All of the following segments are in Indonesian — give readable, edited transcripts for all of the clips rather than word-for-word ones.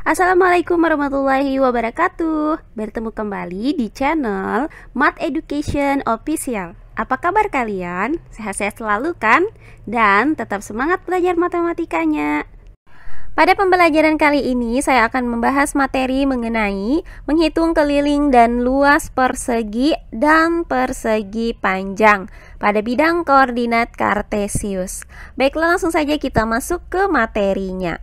Assalamualaikum warahmatullahi wabarakatuh. Bertemu kembali di channel Math Education Official. Apa kabar kalian? Sehat-sehat selalu kan? Dan tetap semangat belajar matematikanya. Pada pembelajaran kali ini saya akan membahas materi mengenai menghitung keliling dan luas persegi dan persegi panjang pada bidang koordinat kartesius. Baiklah, langsung saja kita masuk ke materinya.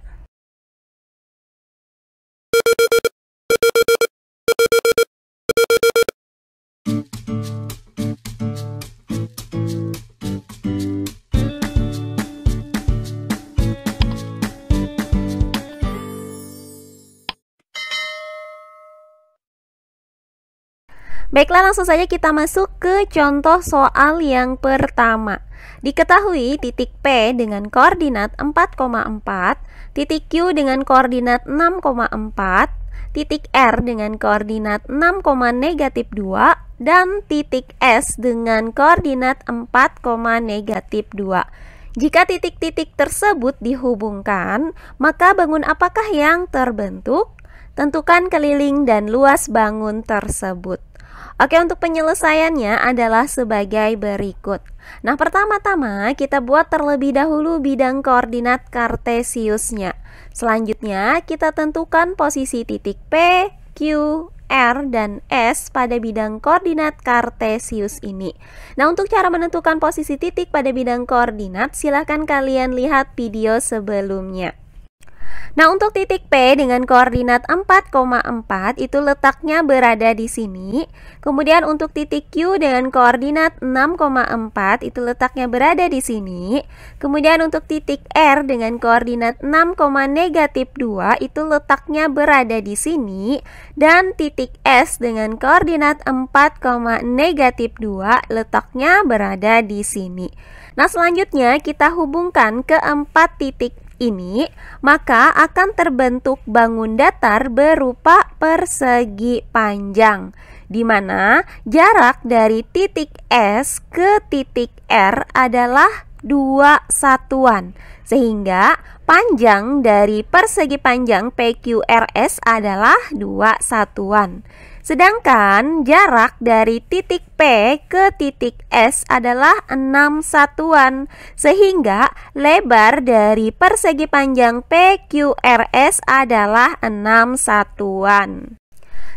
Baiklah, langsung saja kita masuk ke contoh soal yang pertama. Diketahui titik P dengan koordinat 4,4, titik Q dengan koordinat 6,4, titik R dengan koordinat 6,-2, dan titik S dengan koordinat 4,-2. Jika titik-titik tersebut dihubungkan, maka bangun apakah yang terbentuk? Tentukan keliling dan luas bangun tersebut. Oke, untuk penyelesaiannya adalah sebagai berikut. Nah, pertama-tama kita buat terlebih dahulu bidang koordinat kartesiusnya. Selanjutnya kita tentukan posisi titik P, Q, R, dan S pada bidang koordinat kartesius ini. Nah, untuk cara menentukan posisi titik pada bidang koordinat, silahkan kalian lihat video sebelumnya. Nah, untuk titik P dengan koordinat 4,4 itu letaknya berada di sini. Kemudian untuk titik Q dengan koordinat 6,4 itu letaknya berada di sini. Kemudian untuk titik R dengan koordinat 6,-2 itu letaknya berada di sini. Dan titik S dengan koordinat 4,-2 letaknya berada di sini. Nah, selanjutnya kita hubungkan keempat titik ini, maka akan terbentuk bangun datar berupa persegi panjang, di mana jarak dari titik S ke titik R adalah 2 satuan, sehingga panjang dari persegi panjang PQRS adalah 2 satuan. Sedangkan jarak dari titik P ke titik S adalah 6 satuan, sehingga lebar dari persegi panjang PQRS adalah 6 satuan.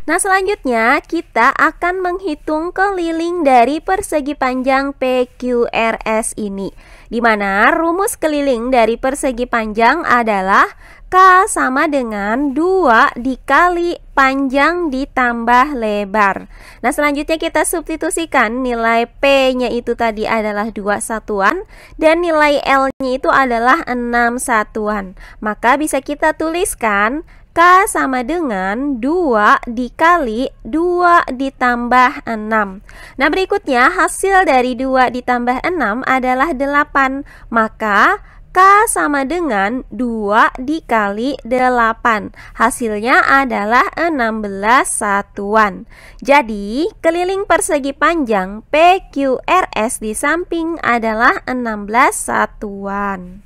Nah, selanjutnya kita akan menghitung keliling dari persegi panjang PQRS ini, di mana rumus keliling dari persegi panjang adalah K sama dengan 2 dikali panjang ditambah lebar. Nah, selanjutnya kita substitusikan nilai P-nya itu tadi adalah 2 satuan dan nilai L-nya itu adalah 6 satuan. Maka bisa kita tuliskan K sama dengan 2 dikali 2 ditambah 6. Nah, berikutnya hasil dari 2 ditambah 6 adalah 8. Maka K sama dengan 2 dikali 8. Hasilnya adalah 16 satuan. Jadi, keliling persegi panjang PQRS di samping adalah 16 satuan.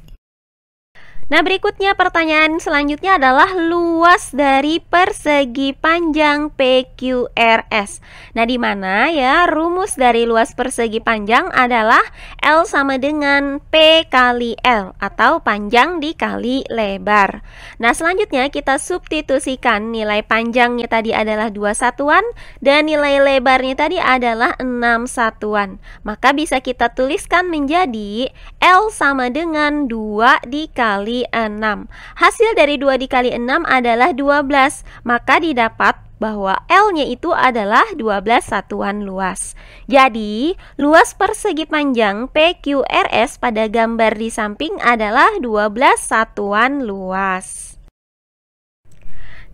Nah, berikutnya pertanyaan selanjutnya adalah luas dari persegi panjang PQRS. Nah, di mana ya rumus dari luas persegi panjang adalah L sama dengan P kali L atau panjang dikali lebar. Nah, selanjutnya kita substitusikan nilai panjangnya tadi adalah 2 satuan dan nilai lebarnya tadi adalah 6 satuan. Maka bisa kita tuliskan menjadi L sama dengan 2 dikali 6. Hasil dari 2 dikali 6 adalah 12. Maka didapat bahwa L-nya itu adalah 12 satuan luas. Jadi, luas persegi panjang PQRS pada gambar di samping adalah 12 satuan luas.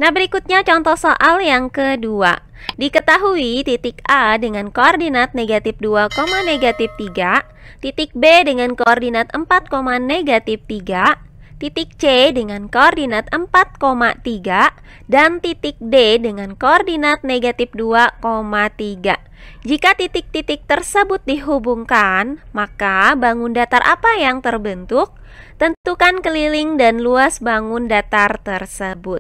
Nah, berikutnya contoh soal yang kedua. Diketahui titik A dengan koordinat -2, -3, titik B dengan koordinat 4,-3, titik C dengan koordinat 4,3 dan titik D dengan koordinat -2,3. Jika titik-titik tersebut dihubungkan, maka bangun datar apa yang terbentuk? Tentukan keliling dan luas bangun datar tersebut.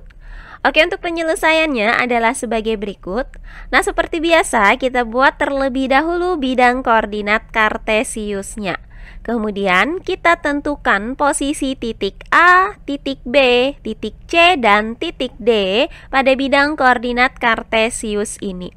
Oke, untuk penyelesaiannya adalah sebagai berikut. Nah, seperti biasa kita buat terlebih dahulu bidang koordinat kartesiusnya. Kemudian kita tentukan posisi titik A, titik B, titik C, dan titik D pada bidang koordinat kartesius ini.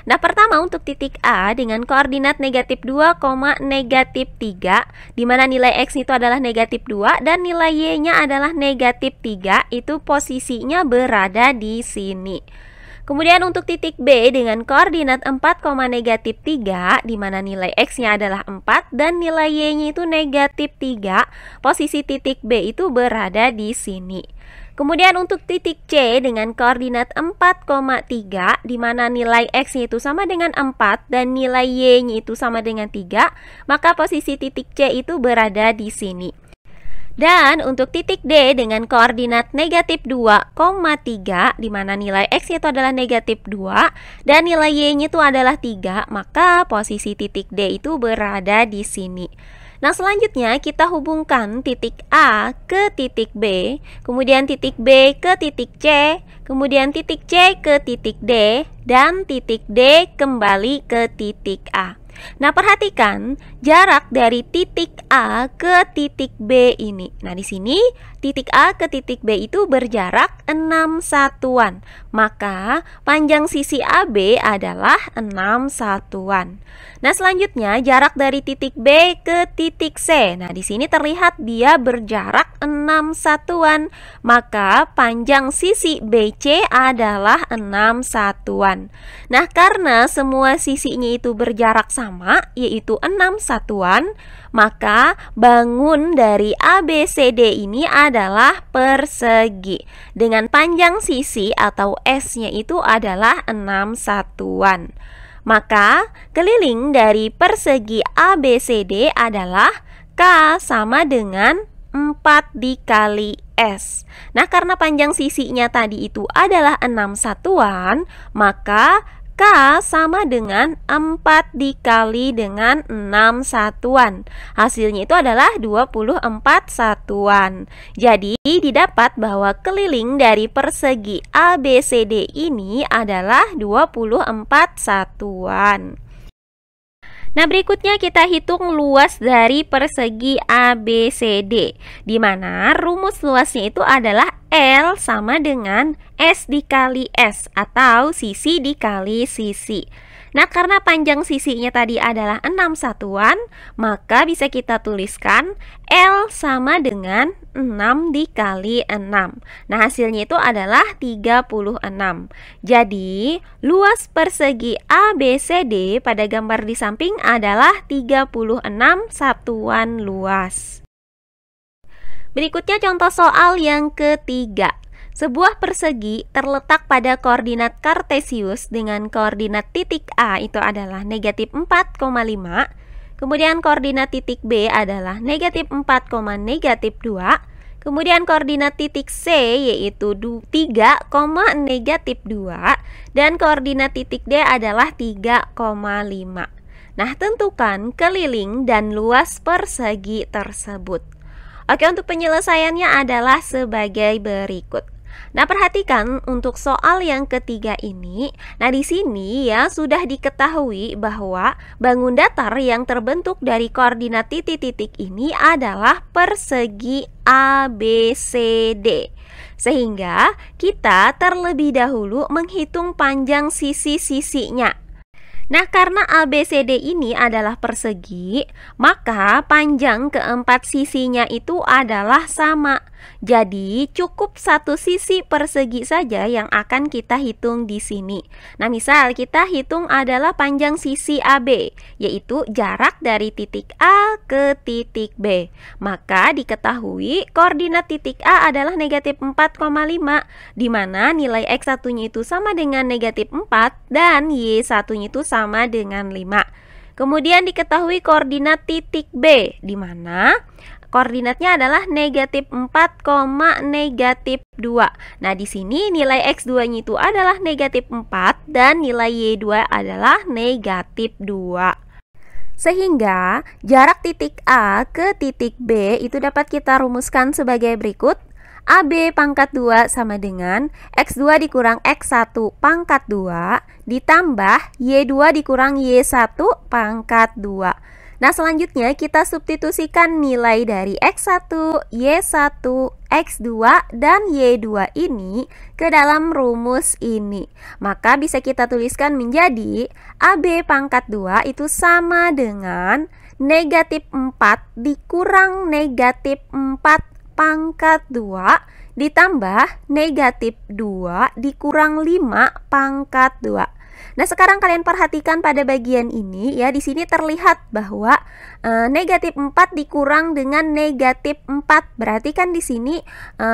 Nah, pertama untuk titik A dengan koordinat negatif 2, negatif 3, di mana nilai X itu adalah negatif 2 dan nilai Y-nya adalah negatif 3, itu posisinya berada di sini. Kemudian untuk titik B dengan koordinat 4, negatif 3, di mana nilai X-nya adalah 4 dan nilai Y-nya itu negatif 3, posisi titik B itu berada di sini. Kemudian untuk titik C dengan koordinat 4, 3, di mana nilai X-nya itu sama dengan 4 dan nilai Y-nya itu sama dengan 3, maka posisi titik C itu berada di sini. Dan untuk titik D dengan koordinat negatif 2, 3, di mana nilai X-nya itu adalah negatif 2 dan nilai Y-nya itu adalah 3, maka posisi titik D itu berada di sini. Nah, selanjutnya kita hubungkan titik A ke titik B, kemudian titik B ke titik C, kemudian titik C ke titik D, dan titik D kembali ke titik A. Nah, perhatikan jarak dari titik A ke titik B ini. Nah, di sini titik A ke titik B itu berjarak 6 satuan. Maka panjang sisi AB adalah 6 satuan. Nah, selanjutnya jarak dari titik B ke titik C. Nah, di sini terlihat dia berjarak 6 satuan. Maka panjang sisi BC adalah 6 satuan. Nah, karena semua sisinya itu berjarak sama, yaitu 6 satuan, maka bangun dari ABCD ini adalah persegi dengan panjang sisi atau S-nya itu adalah 6 satuan. Maka keliling dari persegi ABCD adalah K sama dengan 4 dikali S. Nah, karena panjang sisinya tadi itu adalah 6 satuan, maka K sama dengan 4 dikali dengan 6 satuan. Hasilnya itu adalah 24 satuan. Jadi didapat bahwa keliling dari persegi ABCD ini adalah 24 satuan. Nah, berikutnya kita hitung luas dari persegi ABCD, di mana rumus luasnya itu adalah L sama dengan S dikali S atau sisi dikali sisi. Nah, karena panjang sisinya tadi adalah 6 satuan, maka bisa kita tuliskan L sama dengan 6 dikali 6. Nah, hasilnya itu adalah 36. Jadi, luas persegi ABCD pada gambar di samping adalah 36 satuan luas. Berikutnya contoh soal yang ketiga. Sebuah persegi terletak pada koordinat kartesius dengan koordinat titik A itu adalah negatif 4,5. Kemudian koordinat titik B adalah negatif 4, negatif 2. Kemudian koordinat titik C yaitu 3, negatif 2. Dan koordinat titik D adalah 3,5. Nah, tentukan keliling dan luas persegi tersebut. Oke, untuk penyelesaiannya adalah sebagai berikut. Nah, perhatikan untuk soal yang ketiga ini. Nah, di sini ya sudah diketahui bahwa bangun datar yang terbentuk dari koordinat titik-titik ini adalah persegi ABCD. Sehingga kita terlebih dahulu menghitung panjang sisi-sisinya. Nah, karena ABCD ini adalah persegi, maka panjang keempat sisinya itu adalah sama. Jadi, cukup satu sisi persegi saja yang akan kita hitung di sini. Nah, misal kita hitung adalah panjang sisi AB, yaitu jarak dari titik A ke titik B. Maka diketahui koordinat titik A adalah negatif 4,5, di mana nilai X1-nya itu sama dengan negatif 4 dan Y1-nya itu sama dengan 5. Kemudian diketahui koordinat titik B, di mana Koordinatnya adalah negatif 4, negatif 2. Nah, di sini nilai X2-nya itu adalah negatif 4 dan nilai Y2 adalah negatif 2. Sehingga jarak titik A ke titik B itu dapat kita rumuskan sebagai berikut. AB pangkat 2 sama dengan X2 dikurang X1 pangkat 2 ditambah Y2 dikurang Y1 pangkat 2. Nah, selanjutnya kita substitusikan nilai dari X1, Y1, X2, dan Y2 ini ke dalam rumus ini. Maka bisa kita tuliskan menjadi AB pangkat 2 itu sama dengan negatif 4 dikurang negatif 4 pangkat 2 ditambah negatif 2 dikurang 5 pangkat 2. Nah, sekarang kalian perhatikan pada bagian ini ya, di sini terlihat bahwa negatif 4 dikurang dengan negatif 4. Berarti kan di sini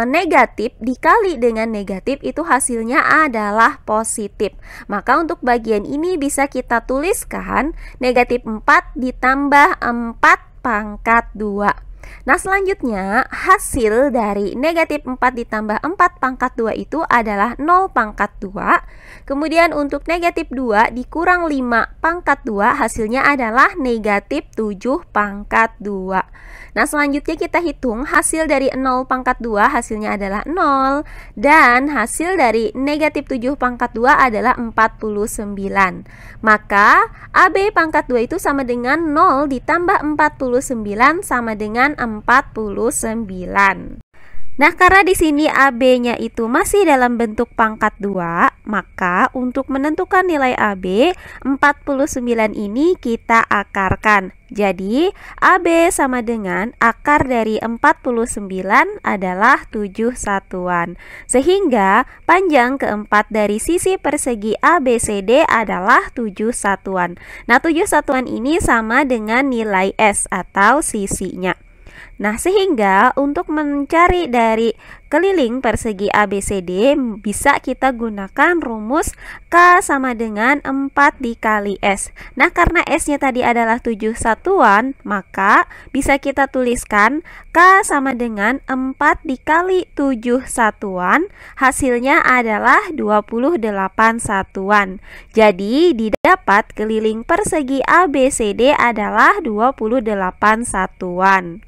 negatif dikali dengan negatif itu hasilnya adalah positif. Maka untuk bagian ini bisa kita tuliskan negatif 4 ditambah 4 pangkat 2. Nah, selanjutnya hasil dari negatif 4 ditambah 4 pangkat 2 itu adalah 0 pangkat 2. Kemudian untuk negatif 2 dikurang 5 pangkat 2 hasilnya adalah negatif 7 pangkat 2. Nah, selanjutnya kita hitung hasil dari 0 pangkat 2 hasilnya adalah 0. Dan hasil dari negatif 7 pangkat 2 adalah 49. Maka AB pangkat 2 itu sama dengan 0 ditambah 49 sama dengan 49. Nah, karena di sini AB-nya itu masih dalam bentuk pangkat 2, maka untuk menentukan nilai AB, 49 ini kita akarkan. Jadi, AB sama dengan akar dari 49 adalah 7 satuan. Sehingga panjang keempat dari sisi persegi ABCD adalah 7 satuan. Nah, 7 satuan ini sama dengan nilai S atau sisinya. Nah, sehingga untuk mencari dari keliling persegi ABCD bisa kita gunakan rumus K sama dengan 4 dikali S. Nah, karena S-nya tadi adalah 7 satuan, maka bisa kita tuliskan K sama dengan 4 dikali 7 satuan, hasilnya adalah 28 satuan. Jadi, didapat keliling persegi ABCD adalah 28 satuan.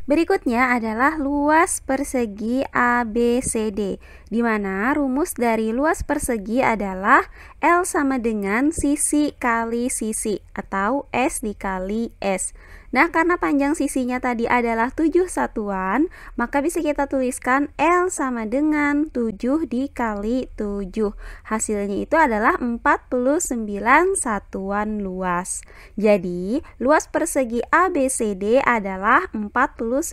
Berikutnya adalah luas persegi ABCD, di mana rumus dari luas persegi adalah L sama dengan sisi kali sisi atau S dikali S. Nah, karena panjang sisinya tadi adalah 7 satuan, maka bisa kita tuliskan L sama dengan 7 dikali 7. Hasilnya itu adalah 49 satuan luas. Jadi, luas persegi ABCD adalah 49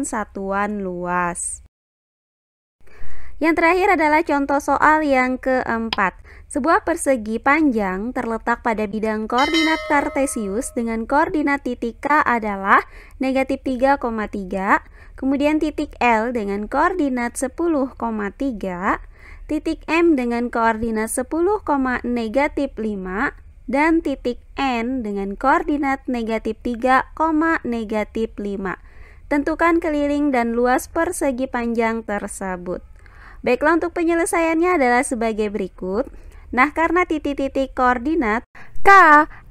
satuan luas. Yang terakhir adalah contoh soal yang keempat. Sebuah persegi panjang terletak pada bidang koordinat kartesius dengan koordinat titik K adalah negatif 3,3, kemudian titik L dengan koordinat 10,3, titik M dengan koordinat 10, negatif 5, dan titik N dengan koordinat negatif 3, negatif 5. Tentukan keliling dan luas persegi panjang tersebut. Baiklah, untuk penyelesaiannya adalah sebagai berikut. Nah, karena titik-titik koordinat K,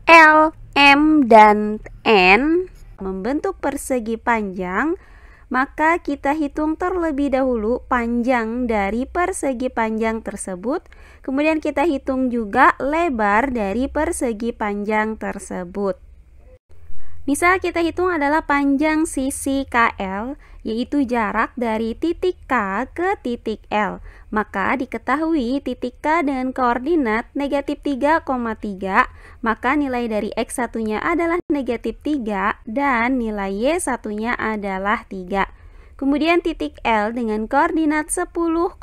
L, M, dan N membentuk persegi panjang, maka kita hitung terlebih dahulu panjang dari persegi panjang tersebut. Kemudian kita hitung juga lebar dari persegi panjang tersebut. Misal kita hitung adalah panjang sisi KL, yaitu jarak dari titik K ke titik L. Maka diketahui titik K dengan koordinat negatif 3,3, maka nilai dari X1-nya adalah negatif 3 dan nilai Y1-nya adalah 3. Kemudian titik L dengan koordinat 10,3,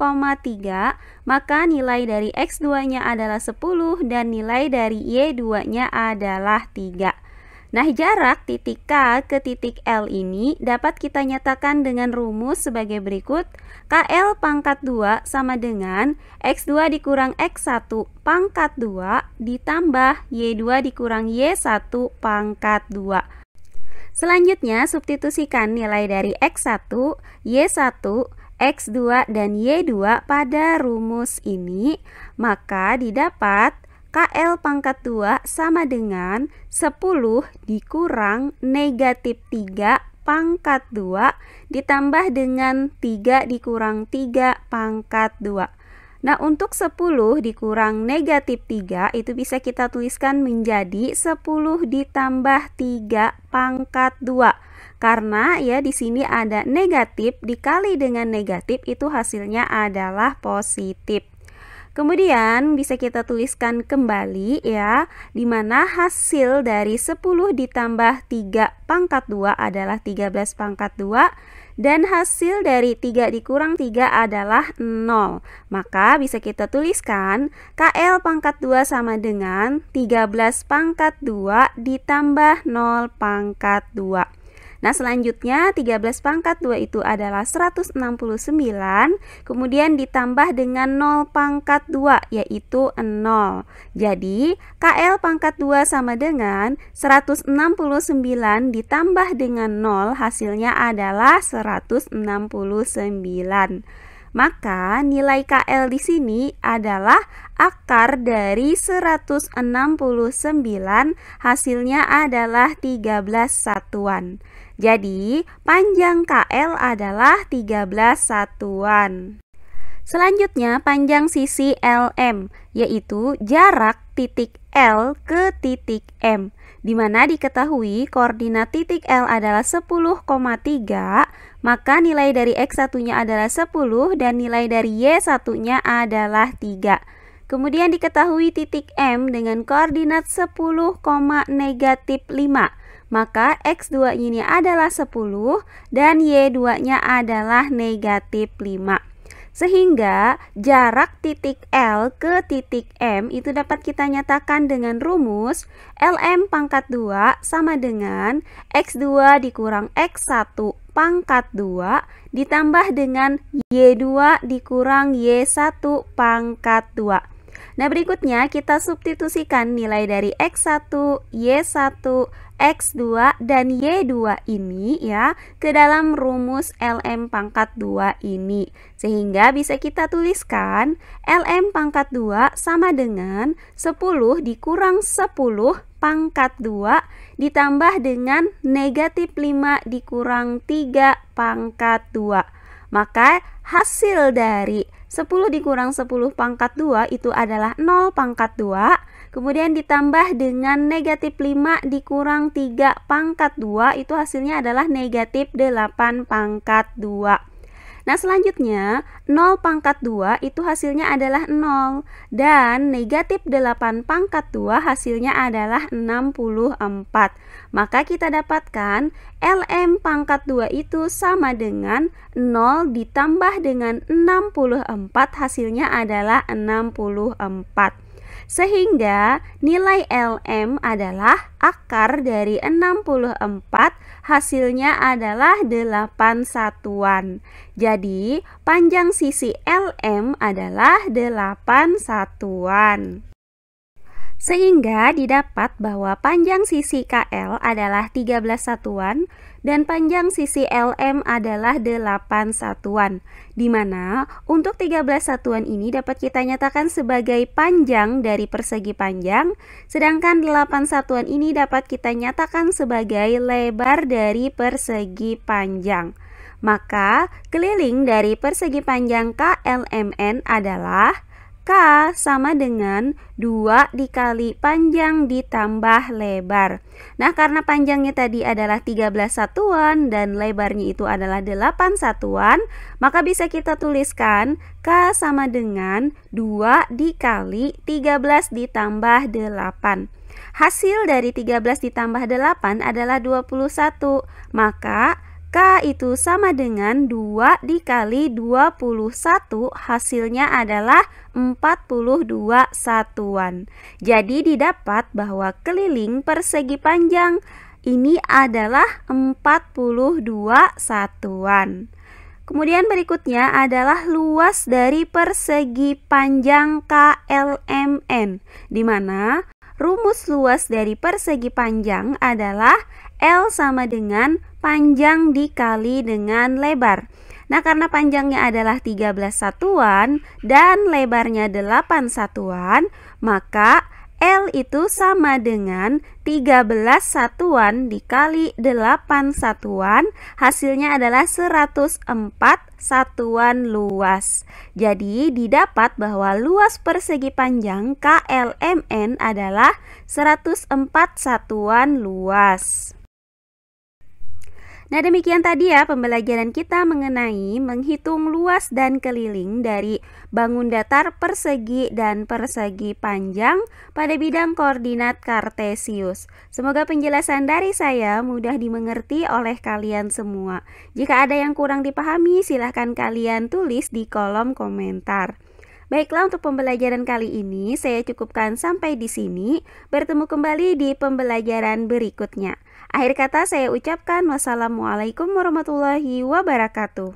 maka nilai dari X2-nya adalah 10 dan nilai dari Y2-nya adalah 3. Nah, jarak titik K ke titik L ini dapat kita nyatakan dengan rumus sebagai berikut. KL pangkat 2 sama dengan X2 dikurang X1 pangkat 2 ditambah Y2 dikurang Y1 pangkat 2. Selanjutnya, substitusikan nilai dari X1, Y1, X2, dan Y2 pada rumus ini, maka didapat KL pangkat 2 sama dengan 10 dikurang negatif 3 pangkat 2 ditambah dengan 3 dikurang 3 pangkat 2. Nah, untuk 10 dikurang negatif 3 itu bisa kita tuliskan menjadi 10 ditambah 3 pangkat 2. Karena ya di sini ada negatif dikali dengan negatif itu hasilnya adalah positif. Kemudian bisa kita tuliskan kembali ya, dimana hasil dari 10 ditambah 3 pangkat 2 adalah 13 pangkat 2 dan hasil dari 3 dikurang 3 adalah 0. Maka bisa kita tuliskan KL pangkat 2 sama dengan 13 pangkat 2 ditambah 0 pangkat 2. Nah, selanjutnya 13 pangkat 2 itu adalah 169, kemudian ditambah dengan 0 pangkat 2 yaitu 0. Jadi, KL pangkat 2 sama dengan 169 ditambah dengan 0 hasilnya adalah 169. Maka nilai KL di sini adalah akar dari 169, hasilnya adalah 13 satuan. Jadi, panjang KL adalah 13 satuan. Selanjutnya, panjang sisi LM, yaitu jarak titik L ke titik M, di mana diketahui koordinat titik L adalah 10,3, maka nilai dari X1-nya adalah 10 dan nilai dari Y1-nya adalah 3. Kemudian diketahui titik M dengan koordinat 10, negatif 5. Maka X2 ini adalah 10 dan Y2-nya adalah negatif 5. Sehingga jarak titik L ke titik M itu dapat kita nyatakan dengan rumus LM pangkat 2 sama dengan X2 dikurang X1 pangkat 2 ditambah dengan Y2 dikurang Y1 pangkat 2. Nah, berikutnya kita substitusikan nilai dari X1, Y1, X2 dan Y2 ini ya ke dalam rumus LM pangkat 2 ini. Sehingga bisa kita tuliskan LM pangkat 2 sama dengan 10 dikurang 10 pangkat 2 ditambah dengan negatif 5 dikurang 3 pangkat 2. Maka hasil dari 10 dikurang 10 pangkat 2 itu adalah 0 pangkat 2. Kemudian ditambah dengan negatif 5 dikurang 3 pangkat 2 itu hasilnya adalah negatif 8 pangkat 2. Nah, selanjutnya 0 pangkat 2 itu hasilnya adalah 0 dan negatif 8 pangkat 2 hasilnya adalah 64. Maka kita dapatkan LM pangkat 2 itu sama dengan 0 ditambah dengan 64 hasilnya adalah 64. Sehingga nilai LM adalah akar dari 64, hasilnya adalah 8 satuan. Jadi, panjang sisi LM adalah 8 satuan. Sehingga didapat bahwa panjang sisi KL adalah 13 satuan dan panjang sisi LM adalah 8 satuan, di mana untuk 13 satuan ini dapat kita nyatakan sebagai panjang dari persegi panjang, sedangkan 8 satuan ini dapat kita nyatakan sebagai lebar dari persegi panjang. Maka keliling dari persegi panjang KLMN adalah K sama dengan 2 dikali panjang ditambah lebar. Nah, karena panjangnya tadi adalah 13 satuan dan lebarnya itu adalah 8 satuan, maka bisa kita tuliskan K sama dengan 2 dikali 13 ditambah 8. Hasil dari 13 ditambah 8 adalah 21, maka K itu sama dengan 2 dikali 21, hasilnya adalah 42 satuan. Jadi didapat bahwa keliling persegi panjang ini adalah 42 satuan. Kemudian berikutnya adalah luas dari persegi panjang KLMN, di mana rumus luas dari persegi panjang adalah L sama dengan panjang dikali dengan lebar. Nah, karena panjangnya adalah 13 satuan dan lebarnya 8 satuan, maka L itu sama dengan 13 satuan dikali 8 satuan, hasilnya adalah 104 satuan luas. Jadi didapat bahwa luas persegi panjang KLMN adalah 104 satuan luas. Nah, demikian tadi ya pembelajaran kita mengenai menghitung luas dan keliling dari bangun datar, persegi, dan persegi panjang pada bidang koordinat kartesius. Semoga penjelasan dari saya mudah dimengerti oleh kalian semua. Jika ada yang kurang dipahami, silahkan kalian tulis di kolom komentar. Baiklah, untuk pembelajaran kali ini saya cukupkan sampai di sini. Bertemu kembali di pembelajaran berikutnya. Akhir kata saya ucapkan wassalamualaikum warahmatullahi wabarakatuh.